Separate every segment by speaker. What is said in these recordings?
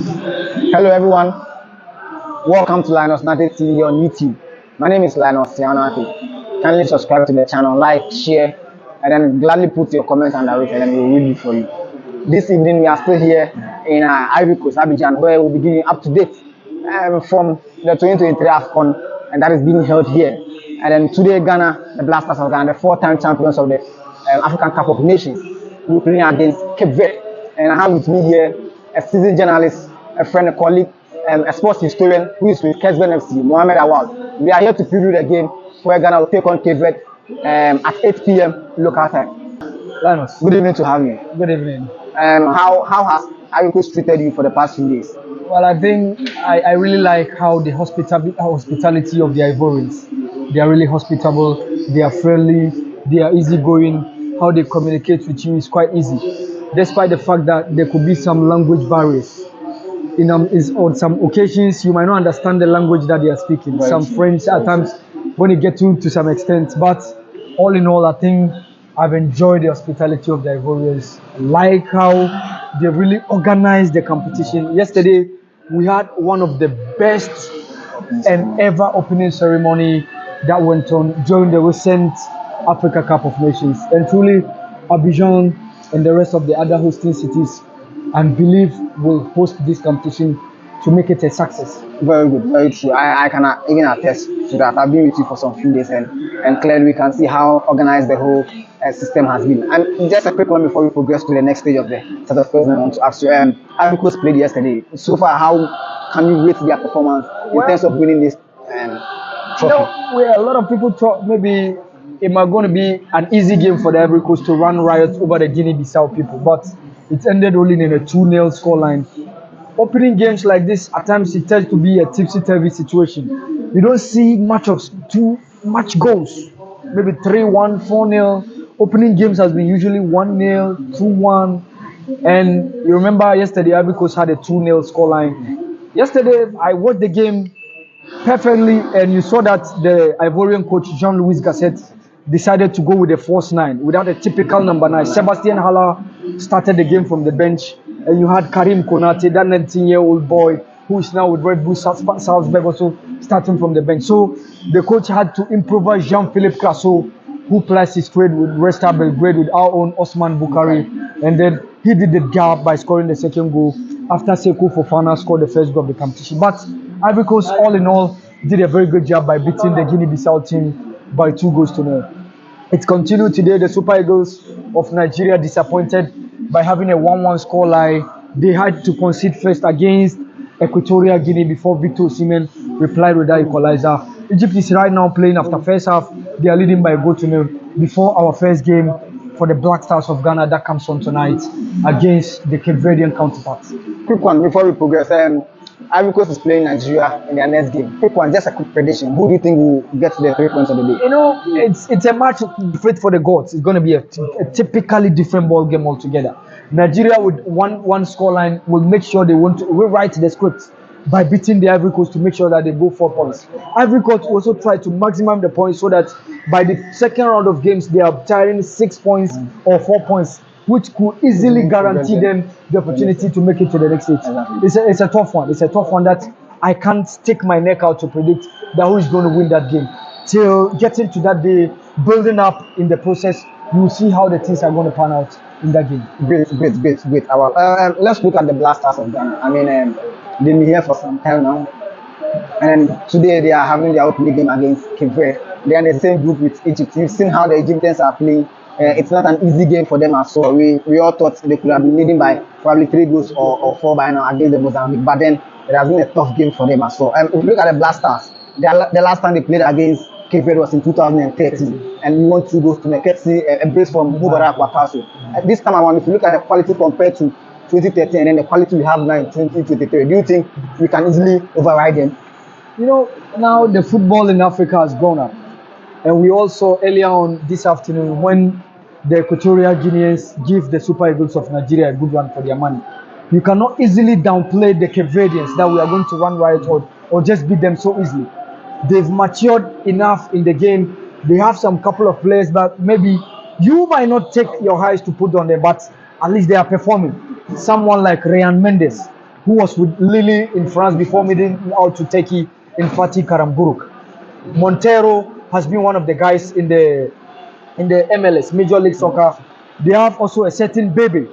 Speaker 1: Hello everyone, welcome to Linus Nate TV on YouTube. My name is Linus Nate. Kindly subscribe to the channel, like, share, and then gladly put your comment under it and then we'll read it for you. This evening we are still here in Ivory Coast, Abidjan, where we'll be giving up to date from the 2023 AFCON, and that is being held here. And then today Ghana, the Blasters of Ghana, the four-time champions of the African Cup of Nations, will be playing against Cape Verde. And I have with me here a seasoned journalist, a friend, a colleague, a sports historian who is with Kesben FC, Mohammed Awal. We are here to preview the game where Ghana will take on Cape Verde at 8 p.m. local time.
Speaker 2: Linus,
Speaker 1: Good evening to have you.
Speaker 2: good evening.
Speaker 1: How has Ivory Coast treated you for the past few days?
Speaker 2: Well, I think I really like how the hospitality of the Ivorians. They are really hospitable, they are friendly, they are easygoing. How they communicate with you is quite easy, despite the fact that there could be some language barriers. On some occasions, you might not understand the language that they are speaking.
Speaker 1: Right.
Speaker 2: Some French at times, when you get to some extent. But all in all, I think I've enjoyed the hospitality of the Ivorians. Like how they really organized the competition. Yesterday, we had one of the best and ever opening ceremony that went on during the recent Africa Cup of Nations. And truly, Abidjan and the rest of the other hosting cities, I believe, will host this competition to make it a success.
Speaker 1: Very good, very true. I can even attest to that. I've been with you for some few days and clearly we can see how organized the whole system has been. And just a quick one before we progress to the next stage of the set of questions I want to ask you. Ivory Coast played yesterday. So far, how can you rate their performance in terms of winning this trophy?
Speaker 2: Where a lot of people thought maybe it might going to be an easy game for the Ivory Coast to run riot over the Guinea-Bissau people, but it ended only in a 2-0 scoreline. Opening games like this, at times it tends to be a tipsy-turvy situation. You don't see too much goals. Maybe 3-1, 4-0. Opening games has been usually 1-0, 2-1. And you remember yesterday, Ivory Coast had a 2-0 scoreline. Yesterday, I watched the game perfectly, and you saw that the Ivorian coach, Jean-Louis Gasset, decided to go with a false 9 without a typical number 9. Sebastian Haller started the game from the bench, and you had Karim Konate, that 19-year-old boy who is now with Red Bull Salzburg, also starting from the bench. So the coach had to improvise Jean-Philippe Crasso, who plays his trade with Red Star Belgrade with our own Osman Bukari, and then he did the job by scoring the second goal after Sekou Fofana scored the first goal of the competition. But Ivory Coast, all in all, did a very good job by beating the Guinea-Bissau team by 2-0. It continued today. The Super Eagles of Nigeria disappointed by having a 1-1 scoreline. They had to concede first against Equatorial Guinea before Victor Osimhen replied with that equalizer. Egypt is right now playing after first half. They are leading by a goal to nil before our first game for the Black Stars of Ghana that comes on tonight against the Cape Verdean counterparts.
Speaker 1: Quick one before we progress. Ivory Coast is playing Nigeria in their next game. Quick one, just a quick prediction. Who do you think will get to the 3 points of the day?
Speaker 2: You know, it's a match fit for the gods. It's going to be a typically different ball game altogether. Nigeria with one scoreline will make sure they want to rewrite the script by beating the Ivory Coast to make sure that they go 4 points. Ivory Coast also try to maximum the points so that by the second round of games they are tying 6 points or 4 points, which could easily guarantee them the opportunity to make it to the next stage. It's a tough one. It's a tough one that I can't stick my neck out to predict that who is going to win that game. Till getting to that day, building up in the process, you will see how the things are going to pan out in that game.
Speaker 1: Great. Let's look at the Blasters of Ghana. I mean, they've been here for some time now. And today they are having their opening game against Cape Verde. They are in the same group with Egypt. You've seen how the Egyptians are playing. It's not an easy game for them as well. We all thought they could have been leading by probably 3 goals or 4 by now against the Mozambique. But then it has been a tough game for them as well. If you look at the Blasters, the last time they played against Cape Verde was in 2013, and we won 2 goals to make it. See a brace from Mubarak Wakaso. This time around, if you look at the quality compared to 2013 and then the quality we have now in 2023, do you think we can easily override them?
Speaker 2: You know, now the football in Africa has grown up, and we also earlier on this afternoon when the Equatorial Guineans give the Super Eagles of Nigeria a good run for their money. You cannot easily downplay the Cape Verdeans that we are going to run riot or just beat them so easily. They've matured enough in the game. They have some couple of players that maybe you might not take your eyes to put on them, but at least they are performing. Someone like Ryan Mendes, who was with Lille in France before moving out to Turkey in Fatih Karambourouk. Montero has been one of the guys in the MLS, Major League Soccer. They have also a certain Baby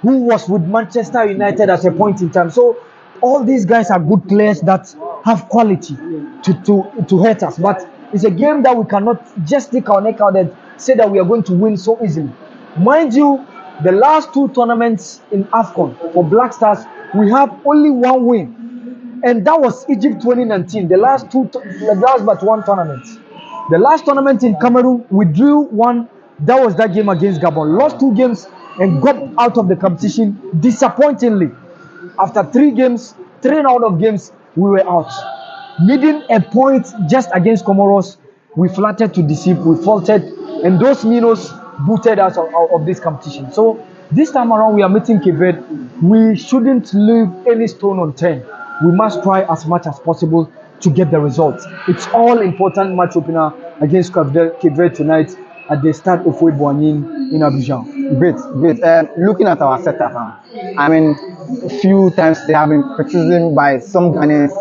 Speaker 2: who was with Manchester United at a point in time. So all these guys are good players that have quality to hurt us. But it's a game that we cannot just stick our neck out and say that we are going to win so easily. Mind you, the last 2 tournaments in AFCON for Black Stars, we have only 1 win. And that was Egypt 2019, the last but 1 tournament. The last tournament in Cameroon, we drew 1. That was that game against Gabon. Lost 2 games and got out of the competition disappointingly. After 3 games, 3 out of games, we were out. Needing a point just against Comoros, we flattered to deceive, we faltered, and those minnows booted us out of this competition. So this time around, we are meeting Cape Verde. We shouldn't leave any stone unturned. We must try as much as possible to get the results. It's all important match opener against Cape Verde tonight at the start of Boigny in Abidjan.
Speaker 1: Great. Looking at our setup, I mean, a few times there have been criticism by some Ghanaians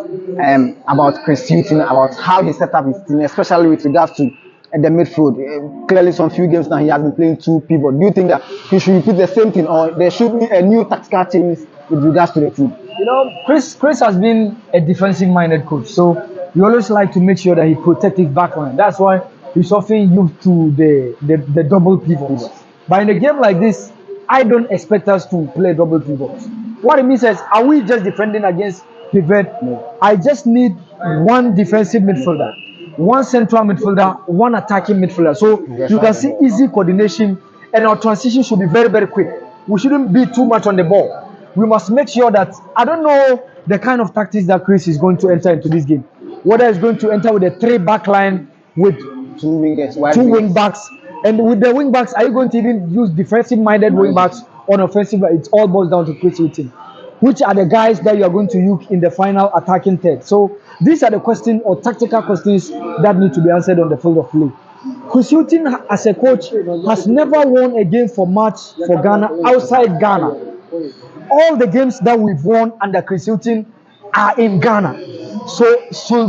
Speaker 1: about Chris Hughton, about how he set up his team, especially with regards to the midfield. Clearly, some few games now he has been playing 2 people. Do you think that he should repeat the same thing, or there should be a new tactical change with regards to the team?
Speaker 2: You know, Chris has been a defensive-minded coach, so you always like to make sure that he protects his backline. That's why he's often used to the double pivots. But in a game like this, I don't expect us to play double pivots. What it means is, are we just defending against Cape Verde? No. I just need 1 defensive midfielder, 1 central midfielder, 1 attacking midfielder. So you can see easy coordination, and our transition should be very, very quick. We shouldn't be too much on the ball. We must make sure that, I don't know the kind of tactics that Chris is going to enter into this game. Whether he's going to enter with a 3-back line with
Speaker 1: 2 wingers,
Speaker 2: 2 wing backs, and with the wing backs, are you going to even use defensive-minded wing backs on offensive? It all boils down to Chris Hughton. Which are the guys that you are going to use in the final attacking third? So these are the questions or tactical questions that need to be answered on the field of play. Chris Hughton, as a coach, has never won a game for match for Ghana outside Ghana. All the games that we've won under Chris Hughton are in Ghana. So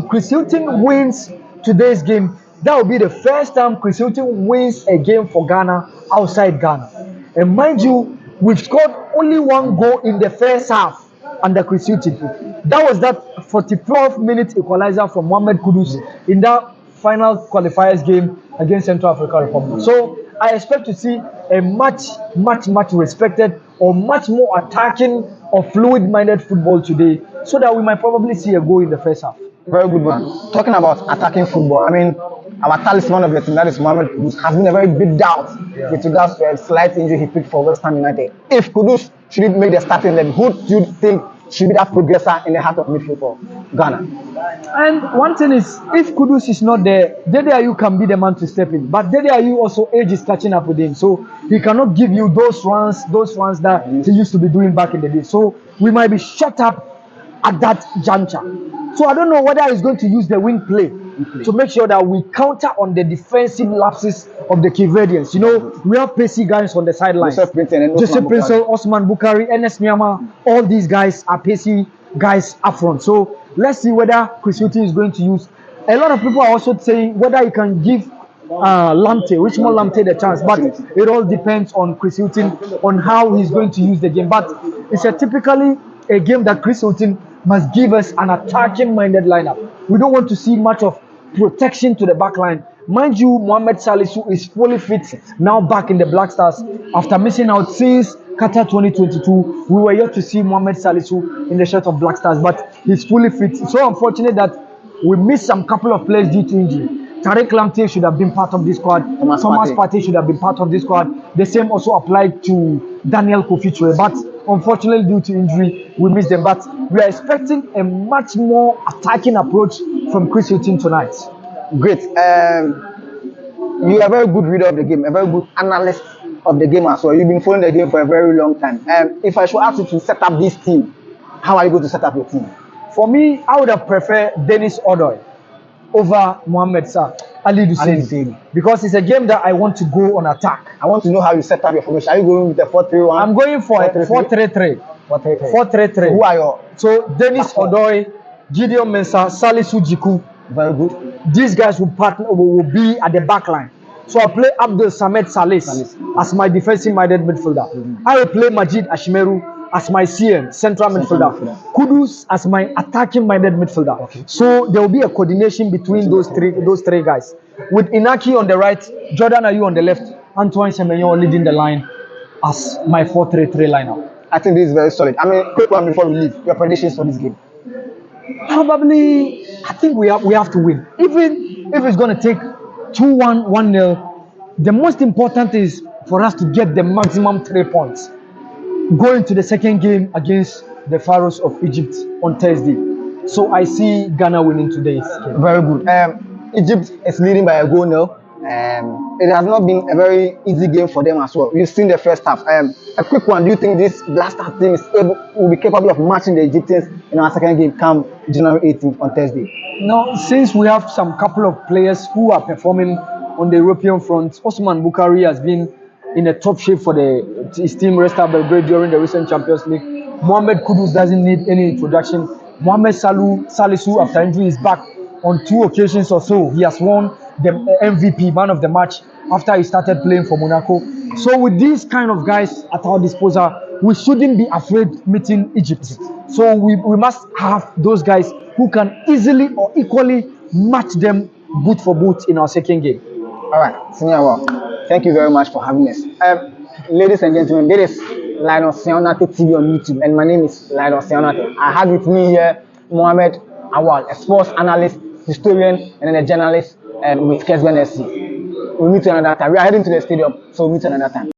Speaker 2: Chris Hughton wins today's game, that will be the first time Chris Hughton wins a game for Ghana outside Ghana. And mind you, we've scored only 1 goal in the first half under Chris Hughton. That was that 44th-minute equalizer from Mohamed Kudus in that final qualifiers game against Central African Republic. So I expect to see a much respected or much more attacking or fluid-minded football today, so that we might probably see a goal in the first half.
Speaker 1: Very good one. Talking about attacking football, I mean, our talisman of the team, that is Mohamed Kudus, has been a very big doubt with regards to a slight injury he picked for West Ham United. If Kudus should make the starting level, who do you think should be that progressor in the heart of midfield for Ghana?
Speaker 2: And one thing is, if Kudus is not there, Dede Ayew can be the man to step in. But Dede Ayew also, age is catching up with him, so he cannot give you those runs that he used to be doing back in the day. So we might be shut up at that juncture. So I don't know whether he's going to use the wing play to make sure that we counter on the defensive lapses of the Cape Verdeans. You know, we have pacey guys on the sideline. Joseph Prince, Osman Bukari, Enes Miyama, all these guys are pacey guys up front. So let's see whether Chris Hughton is going to use. A lot of people are also saying whether he can give Richmond Lamptey the chance, but it all depends on Chris Hughton, on how he's going to use the game. But it's typically a game that Chris Hughton must give us an attacking-minded lineup. We don't want to see much of protection to the back line. Mind you, Mohamed Salisu is fully fit now back in the Black Stars after missing out since Qatar 2022. We were yet to see Mohamed Salisu in the shirt of Black Stars, but he's fully fit. It's so unfortunate that we missed some couple of players due to injury. Tariq Lamptey should have been part of this squad. Thomas Partey should have been part of this squad. The same also applied to Daniel Kofi, but unfortunately due to injury, we missed them. But we are expecting a much more attacking approach from Chris Hughton tonight.
Speaker 1: Great. You are a very good reader of the game, a very good analyst of the game as well. You've been following the game for a very long time. If I should ask you to set up this team, how are you going to set up your team?
Speaker 2: For me, I would have preferred Dennis Odoi over Mohamed Ali Hussein, because it's a game that I want to go on attack.
Speaker 1: I want to know how you set up your formation. Are you going with a 4-3-1?
Speaker 2: I'm going for a 4-3-3.
Speaker 1: 4-3-3.
Speaker 2: 4-3-3.
Speaker 1: Who are your
Speaker 2: So Dennis
Speaker 1: back four?
Speaker 2: Odoi, Gideon Mensah, Salisu Jiku.
Speaker 1: Very good.
Speaker 2: These guys will be at the back line. So I play Abdul Samed Salis as my defensive-minded midfielder. I will play Majid Ashimeru as my CM, central midfielder. Kudus as my attacking-minded midfielder.
Speaker 1: Okay.
Speaker 2: So there will be a coordination between those three guys. With Inaki on the right, Jordan Ayew on the left, Antoine Semenyo leading the line as my 4-3-3 lineup.
Speaker 1: I think this is very solid. I mean, quick one before we leave. Your predictions for this game?
Speaker 2: Probably, I think we have to win. Even if it's going to take 2-1, 1-0, the most important is for us to get the maximum 3 points. Going to the second game against the Pharaohs of Egypt on Thursday. So I see Ghana winning today's game.
Speaker 1: Very good. Egypt is leading by a goal now. It has not been a very easy game for them as well. You've seen the first half. A quick one. Do you think this Blaster team will be capable of matching the Egyptians in our second game come January 18th on Thursday?
Speaker 2: Now, since we have some couple of players who are performing on the European front, Osman Bukhari has been in a top shape for his team Red Star Belgrade during the recent Champions League. Mohamed Kudus doesn't need any introduction. Mohamed Salisu, after injury, is back on 2 occasions or so. He has won the MVP, man of the match, after he started playing for Monaco. So with these kind of guys at our disposal, we shouldn't be afraid meeting Egypt. So we must have those guys who can easily or equally match them boot for boot in our second game.
Speaker 1: All right, Senior Awal, thank you very much for having us. Ladies and gentlemen, this is Lionel Sionate TV on YouTube, and my name is Lionel Sionate. I have with me here Mohammed Awal, a sports analyst, historian, and then a journalist with Kesben SC. We'll meet you another time. We are heading to the stadium, so we'll meet you another time.